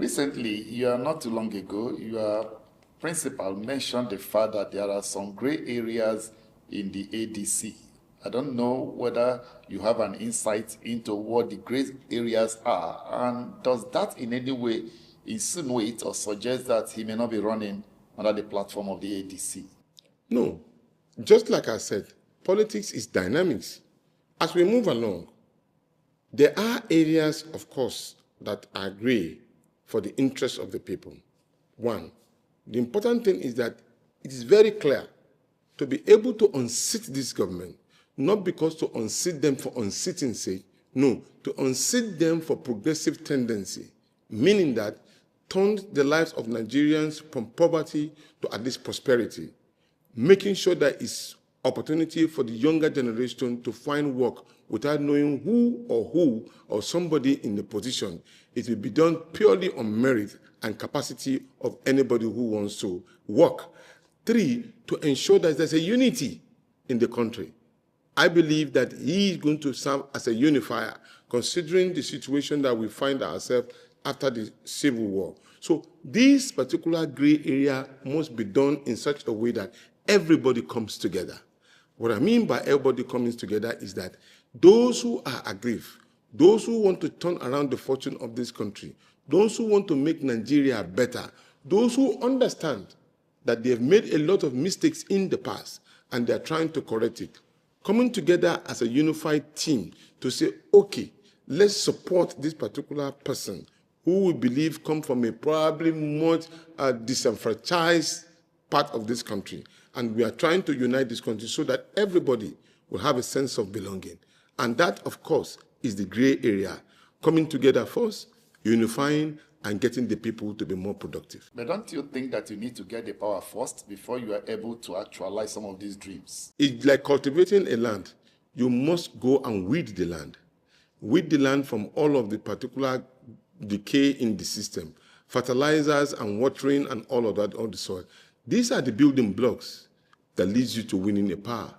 Recently, not too long ago, your principal mentioned the fact that there are some gray areas in the ADC. I don't know whether you have an insight into what the gray areas are, and does that in any way insinuate or suggest that he may not be running under the platform of the ADC? No. Just like I said, politics is dynamics. As we move along, there are areas, of course, that are gray for the interests of the people. One, the important thing is that it is very clear to be able to unseat this government, not because to unseat them for unseating sake, no, to unseat them for progressive tendency, meaning that turned the lives of Nigerians from poverty to at least prosperity, making sure that it's opportunity for the younger generation to find work without knowing who or somebody in the position. It will be done purely on merit and capacity of anybody who wants to work. Three, to ensure that there's a unity in the country. I believe that he is going to serve as a unifier, considering the situation that we find ourselves after the Civil War. So this particular gray area must be done in such a way that everybody comes together. What I mean by everybody coming together is that those who are aggrieved, those who want to turn around the fortune of this country, those who want to make Nigeria better, those who understand that they have made a lot of mistakes in the past and they are trying to correct it, coming together as a unified team to say, okay, let's support this particular person who we believe come from a probably much disenfranchised part of this country. And we are trying to unite this country so that everybody will have a sense of belonging. And that, of course, is the gray area, coming together first, unifying, and getting the people to be more productive. But don't you think that you need to get the power first before you are able to actualize some of these dreams? It's like cultivating a land. You must go and weed the land. Weed the land from all of the particular decay in the system, fertilizers and watering and all of that on the soil. These are the building blocks that leads you to winning a power.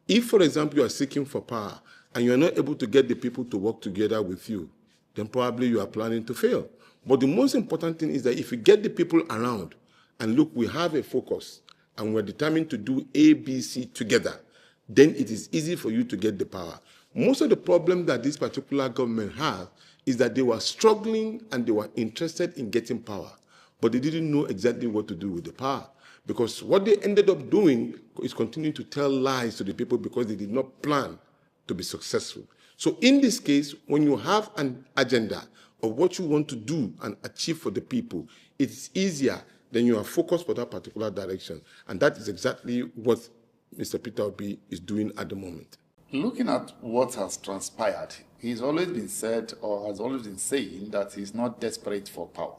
If, for example, you are seeking for power and you are not able to get the people to work together with you, then probably you are planning to fail. But the most important thing is that if you get the people around and look, we have a focus and we're determined to do A, B, C together, then it is easy for you to get the power. Most of the problem that this particular government has is that they were struggling and they were interested in getting power, but they didn't know exactly what to do with the power. Because what they ended up doing is continuing to tell lies to the people because they did not plan to be successful. So in this case, when you have an agenda of what you want to do and achieve for the people, it's easier than you are focused for that particular direction. And that is exactly what Mr. Peter Obi is doing at the moment. Looking at what has transpired, he's always been said or has always been saying that he's not desperate for power.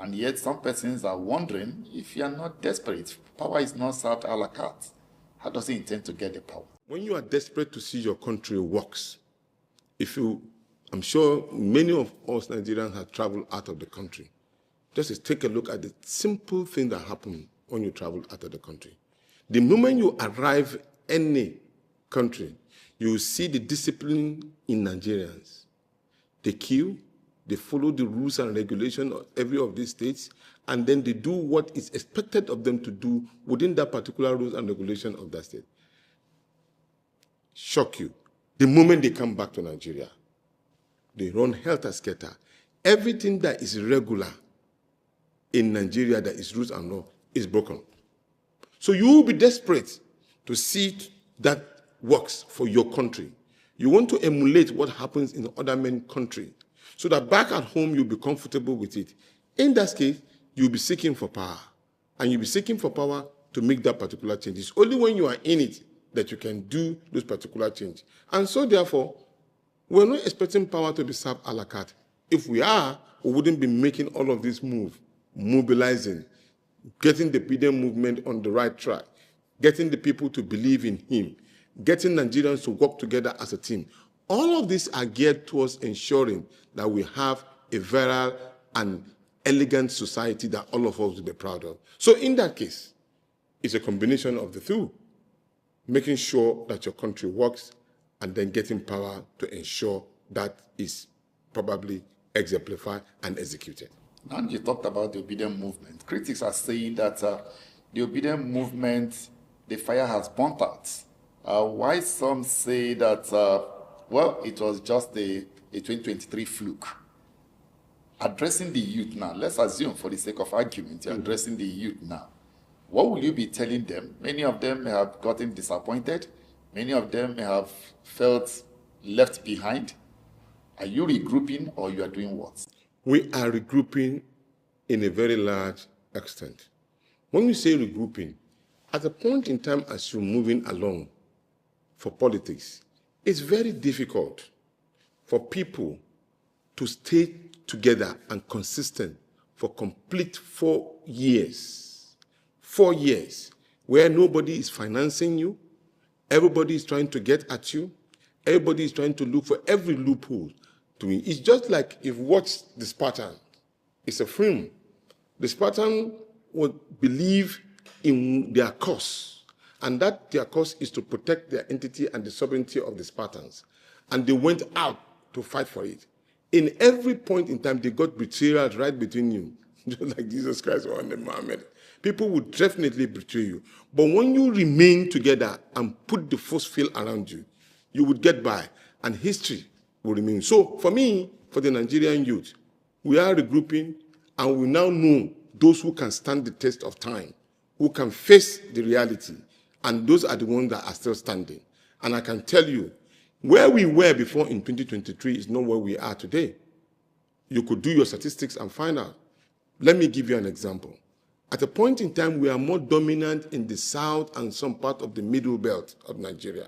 And yet some persons are wondering if you are not desperate. Power is not served a la carte. How does he intend to get the power? When you are desperate to see your country works, I'm sure many of us Nigerians have traveled out of the country. Just take a look at the simple thing that happens when you travel out of the country. The moment you arrive any country, you will see the discipline in Nigerians. They queue, they follow the rules and regulations of every of these states, and then they do what is expected of them to do within that particular rules and regulation of that state. Shock you. The moment they come back to Nigeria, they run helter-skelter. Everything that is regular in Nigeria that is rules and law is broken. So you will be desperate to see that works for your country. You want to emulate what happens in other many countries so that back at home you'll be comfortable with it. In that case, you'll be seeking for power. And you'll be seeking for power to make that particular change. It's only when you are in it that you can do those particular changes. And so therefore, we're not expecting power to be served a la carte. If we are, we wouldn't be making all of this move, mobilizing, getting the Obidient movement on the right track, getting the people to believe in him, getting Nigerians to work together as a team. All of these are geared towards ensuring that we have a virile and elegant society that all of us will be proud of. So in that case, it's a combination of the two, making sure that your country works and then getting power to ensure that is probably exemplified and executed. Now you talked about the Obidient movement. Critics are saying that the Obidient movement, the fire has burnt out. Why some say that, well, it was just a 2023 fluke. Addressing the youth now, let's assume for the sake of argument, you're addressing the youth now. What will you be telling them? Many of them may have gotten disappointed. Many of them may have felt left behind. Are you regrouping or you are doing what? We are regrouping in a very large extent. When we say regrouping, at a point in time as you're moving along for politics, it's very difficult for people to stay together and consistent for complete 4 years. 4 years where nobody is financing you, everybody is trying to get at you, everybody is trying to look for every loophole to me. It's just like if you watch the Spartan. It's a film. The Spartan would believe in their cause, and that their cause is to protect their entity and the sovereignty of the Spartans. And they went out to fight for it. In every point in time, they got betrayal right between you, just like Jesus Christ or Muhammad. People would definitely betray you. But when you remain together and put the force field around you, you would get by, and history will remain. So for me, for the Nigerian youth, we are regrouping, and we now know those who can stand the test of time, who can face the reality, and those are the ones that are still standing. And I can tell you, where we were before in 2023 is not where we are today. You could do your statistics and find out. Let me give you an example. At a point in time, we are more dominant in the south and some part of the middle belt of Nigeria.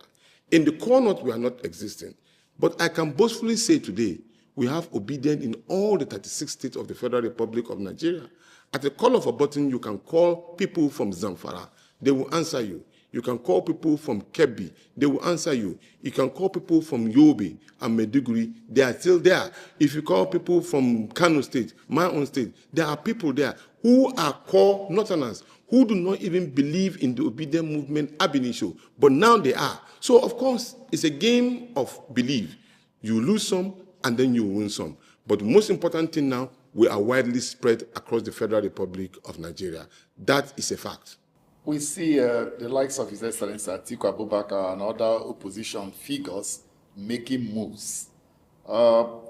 In the core north, we are not existing. But I can boastfully say today, we have Obidient in all the 36 states of the Federal Republic of Nigeria. At the call of a button, you can call people from Zamfara. They will answer you. You can call people from Kebbi. They will answer you. You can call people from Yobe and Maiduguri. They are still there. If you call people from Kano State, my own state, there are people there who are core Northerners, who do not even believe in the Obidient movement ab initio, but now they are. So, of course, it's a game of belief. You lose some, and then you win some. But the most important thing now, we are widely spread across the Federal Republic of Nigeria. That is a fact. We see the likes of His Excellency Atiku Abubakar and other opposition figures making moves.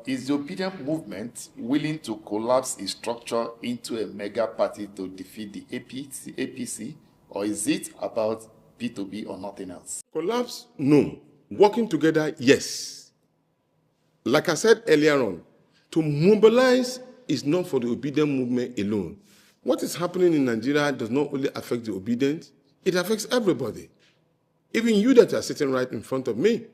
Is the Obidient movement willing to collapse its structure into a mega party to defeat the APC, or is it about B2B or nothing else? Collapse? No. Working together? Yes. Like I said earlier on, to mobilize is not for the Obidient movement alone. What is happening in Nigeria does not only affect the Obidient, it affects everybody. Even you that are sitting right in front of me.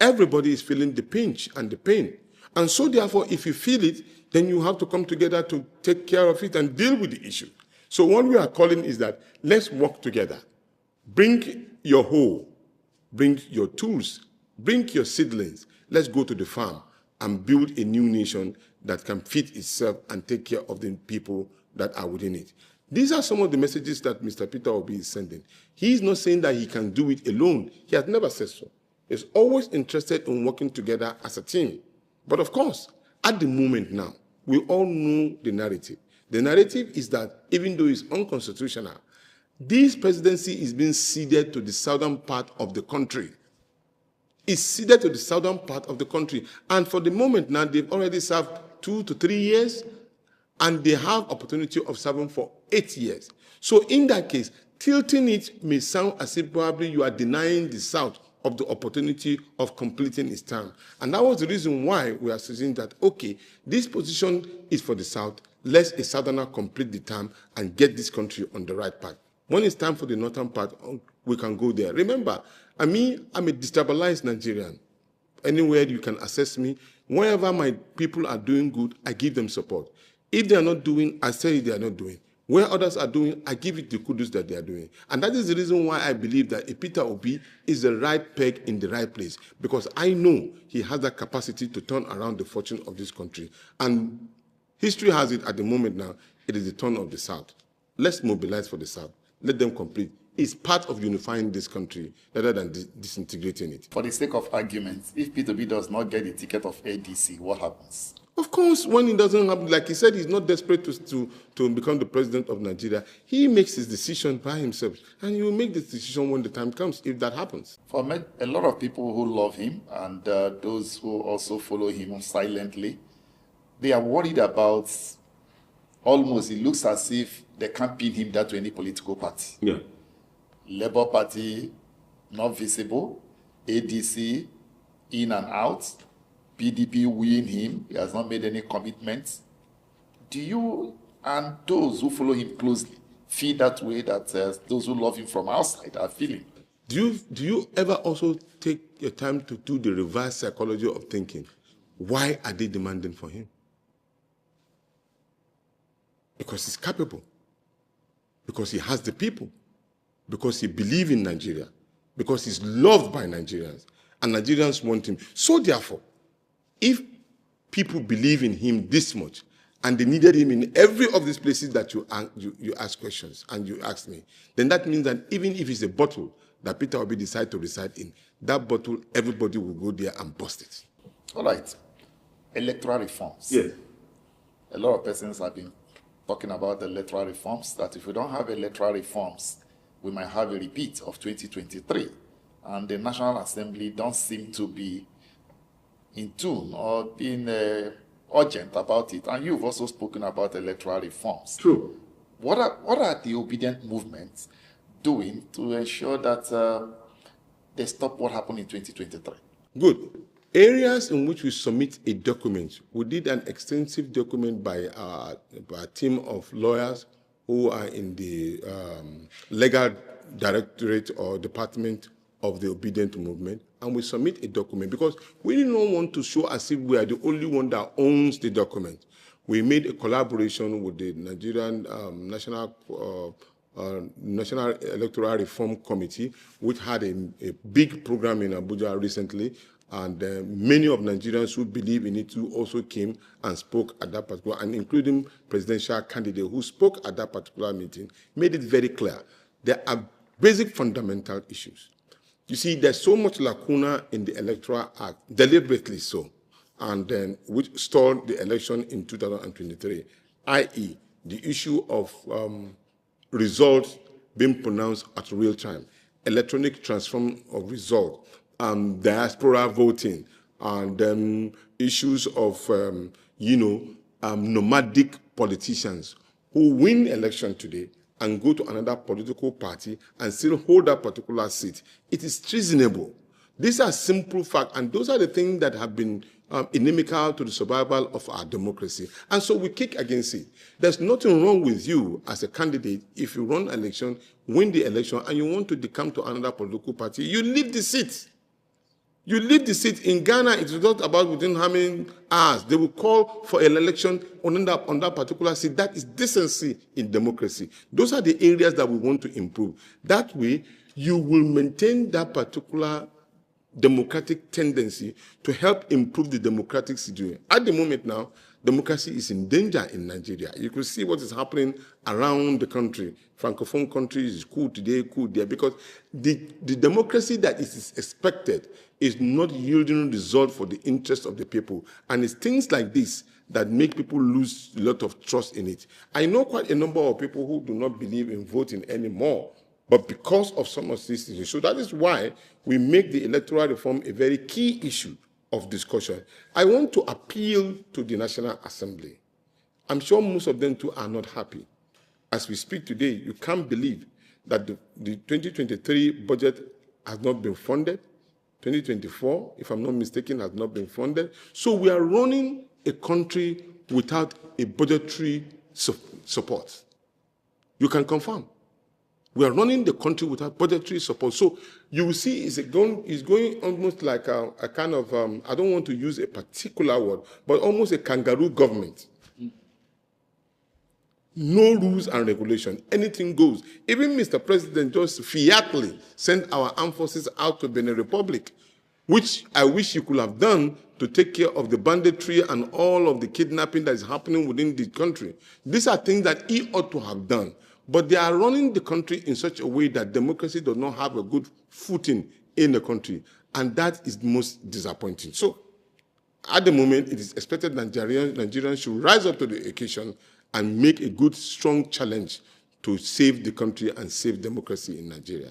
Everybody is feeling the pinch and the pain. And so therefore, if you feel it, then you have to come together to take care of it and deal with the issue. So what we are calling is that let's work together. Bring your hoe, bring your tools, bring your seedlings. Let's go to the farm and build a new nation that can feed itself and take care of the people that are within it. These are some of the messages that Mr. Peter Obi is sending. He is not saying that he can do it alone. He has never said so. He's always interested in working together as a team. But of course, at the moment now, we all know the narrative. The narrative is that even though it's unconstitutional, this presidency is being ceded to the southern part of the country. It's ceded to the southern part of the country. And for the moment now, they've already served 2 to 3 years, and they have opportunity of serving for 8 years. So in that case, tilting it may sound as if probably you are denying the South of the opportunity of completing its term. And that was the reason why we are saying that, okay, this position is for the South. Let a Southerner complete the term and get this country on the right path. When it's time for the northern part, we can go there. Remember, I'm a destabilized Nigerian. Anywhere you can assess me, wherever my people are doing good, I give them support. If they are not doing, I say they are not doing. Where others are doing, I give it the kudos that they are doing. And that is the reason why I believe that a Peter Obi is the right peg in the right place, because I know he has that capacity to turn around the fortune of this country. And history has it at the moment now, it is the turn of the South. Let's mobilize for the South. Let them complete. It's part of unifying this country rather than disintegrating it. For the sake of argument, if P2B does not get the ticket of ADC, what happens? Of course, when it doesn't happen, like he said, he's not desperate to become the president of Nigeria. He makes his decision by himself, and he will make the decision when the time comes, if that happens. For a lot of people who love him and those who also follow him silently, they are worried about almost, it looks as if they can't pin him down to any political party. Yeah. Labour Party, not visible. ADC, in and out. PDP win him. He has not made any commitments. Do you and those who follow him closely feel that way, that those who love him from outside are feeling? Do you ever also take your time to do the reverse psychology of thinking? Why are they demanding for him? Because he's capable. Because he has the people. Because he believes in Nigeria. Because he's loved by Nigerians. And Nigerians want him. So therefore, if people believe in him this much, and they needed him in every of these places that you ask questions and you ask me, then that means that even if it's a bottle that Peter Obi decide to reside in, that bottle, everybody will go there and bust it. All right. Electoral reforms. Yes. A lot of persons have been talking about the electoral reforms, that if we don't have electoral reforms, we might have a repeat of 2023. And the National Assembly don't seem to be in tune or being urgent about it. And you've also spoken about electoral reforms. True. What are the Obidient movements doing to ensure that they stop what happened in 2023? Good. Areas in which we submit a document, we did an extensive document by a team of lawyers who are in the legal directorate or department of the Obidient movement, and we submit a document because we did not want to show as if we are the only one that owns the document. We made a collaboration with the Nigerian National Electoral Reform Committee, which had a big program in Abuja recently, and many of Nigerians who believe in it too also came and spoke at that particular, and including presidential candidate who spoke at that particular meeting, made it very clear there are basic fundamental issues. You see, there's so much lacuna in the Electoral Act, deliberately so, and then which stalled the election in 2023, i.e., the issue of results being pronounced at real time, electronic transform of result, diaspora voting, and issues of, nomadic politicians who win election today and go to another political party and still hold that particular seat. It is treasonable. These are simple facts, and those are the things that have been inimical to the survival of our democracy. And so we kick against it. There's nothing wrong with you as a candidate if you run an election, win the election, and you want to decamp to another political party. You leave the seat. You leave the seat. In Ghana, it is not about within how many hours. They will call for an election on that particular seat. That is decency in democracy. Those are the areas that we want to improve. That way, you will maintain that particular democratic tendency to help improve the democratic situation. At the moment now, democracy is in danger in Nigeria. You can see what is happening around the country. Francophone countries is cool today, cool there, because the democracy that is expected is not yielding result for the interest of the people. And it's things like this that make people lose a lot of trust in it. I know quite a number of people who do not believe in voting anymore, but because of some of these issues. So that is why we make the electoral reform a very key issue of discussion. I want to appeal to the National Assembly. I'm sure most of them too are not happy. As we speak today, you can't believe that the 2023 budget has not been funded. 2024, if I'm not mistaken, has not been funded. So we are running a country without a budgetary support. You can confirm. We are running the country without budgetary support. So you will see it's going almost like a kind of, I don't want to use a particular word, but almost a kangaroo government. No rules and regulation. Anything goes. Even Mr. President just fiatly sent our armed forces out to Benin Republic, which I wish you could have done to take care of the banditry and all of the kidnapping that is happening within the country. These are things that he ought to have done. But they are running the country in such a way that democracy does not have a good footing in the country. And that is most disappointing. So at the moment, it is expected Nigerians should rise up to the occasion and make a good, strong challenge to save the country and save democracy in Nigeria.